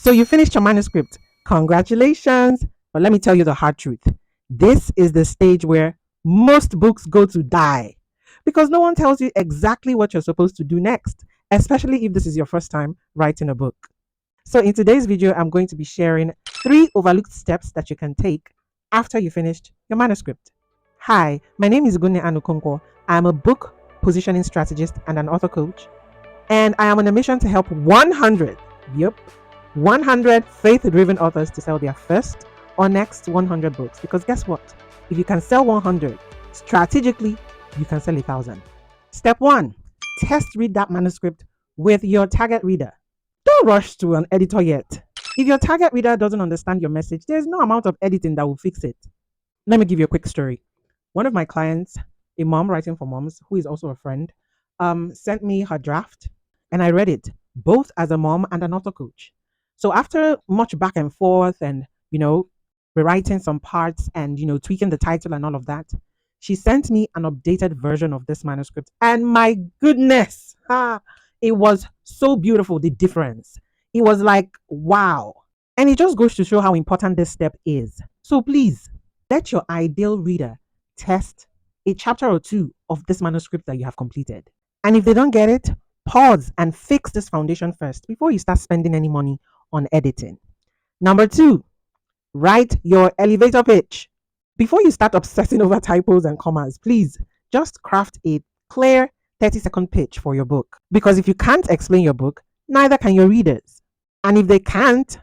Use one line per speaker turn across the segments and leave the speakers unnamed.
So you finished your manuscript. Congratulations. But let me tell you the hard truth. This is the stage where most books go to die because no one tells you exactly what you're supposed to do next, especially if this is your first time writing a book. So in today's video, I'm going to be sharing 3 overlooked steps that you can take after you finished your manuscript. Hi, my name is Gunne Anukonko. I'm a book positioning strategist and an author coach, and I am on a mission to help 100 faith-driven authors to sell their first or next 100 books. Because guess what? If you can sell 100, strategically, you can sell 1,000. Step 1, test read that manuscript with your target reader. Don't rush to an editor yet. If your target reader doesn't understand your message, there's no amount of editing that will fix it. Let me give you a quick story. One of my clients, a mom writing for moms, who is also a friend, sent me her draft, and I read it, both as a mom and an author coach. So after much back and forth and, rewriting some parts and, tweaking the title and all of that, she sent me an updated version of this manuscript. And my goodness, it was so beautiful, the difference. It was like, wow. And it just goes to show how important this step is. So please, let your ideal reader test a chapter or 2 of this manuscript that you have completed. And if they don't get it, pause and fix this foundation first before you start spending any money on editing. Number 2, write your elevator pitch. Before you start obsessing over typos and commas, please just craft a clear 30-second pitch for your book. Because if you can't explain your book, neither can your readers. And if they can't,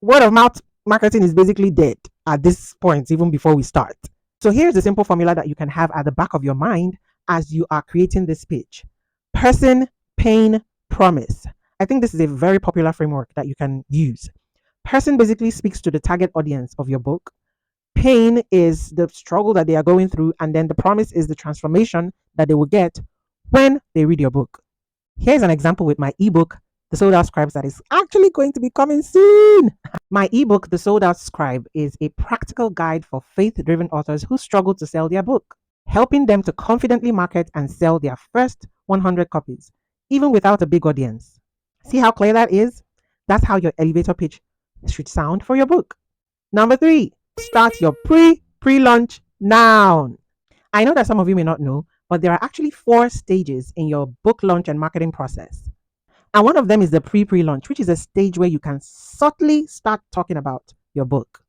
word of mouth marketing is basically dead at this point, even before we start. So here's a simple formula that you can have at the back of your mind as you are creating this pitch. Person, pain, promise. I think this is a very popular framework that you can use. Person basically speaks to the target audience of your book. Pain is the struggle that they are going through, and then the promise is the transformation that they will get when they read your book. Here's an example with my ebook, The Sold Out Scribe, that is actually going to be coming soon. My ebook, The Sold Out Scribe, is a practical guide for faith-driven authors who struggle to sell their book, helping them to confidently market and sell their first 100 copies, even without a big audience. See how clear that is? That's how your elevator pitch should sound for your book. Number 3, start your pre-launch now. I know that some of you may not know, but there are actually 4 stages in your book launch and marketing process. And one of them is the pre-launch, which is a stage where you can subtly start talking about your book.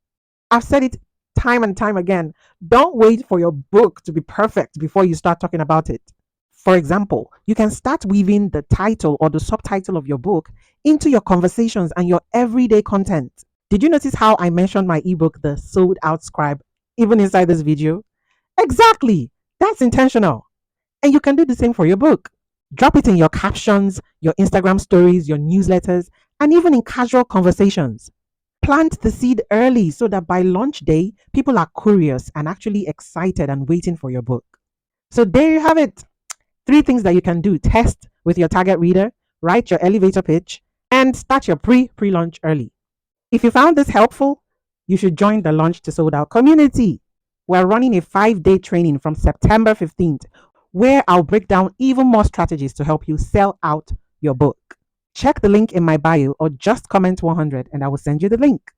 I've said it time and time again. Don't wait for your book to be perfect before you start talking about it. For example, you can start weaving the title or the subtitle of your book into your conversations and your everyday content. Did you notice how I mentioned my ebook, The Sold Out Scribe, even inside this video? Exactly. That's intentional. And you can do the same for your book. Drop it in your captions, your Instagram stories, your newsletters, and even in casual conversations. Plant the seed early so that by launch day, people are curious and actually excited and waiting for your book. So there you have it. 3 things that you can do. Test with your target reader, write your elevator pitch, and start your pre-launch early. If you found this helpful, you should join the Launch to Sold Out community. We're running a 5-day training from September 15th, where I'll break down even more strategies to help you sell out your book. Check the link in my bio or just comment 100 and I will send you the link.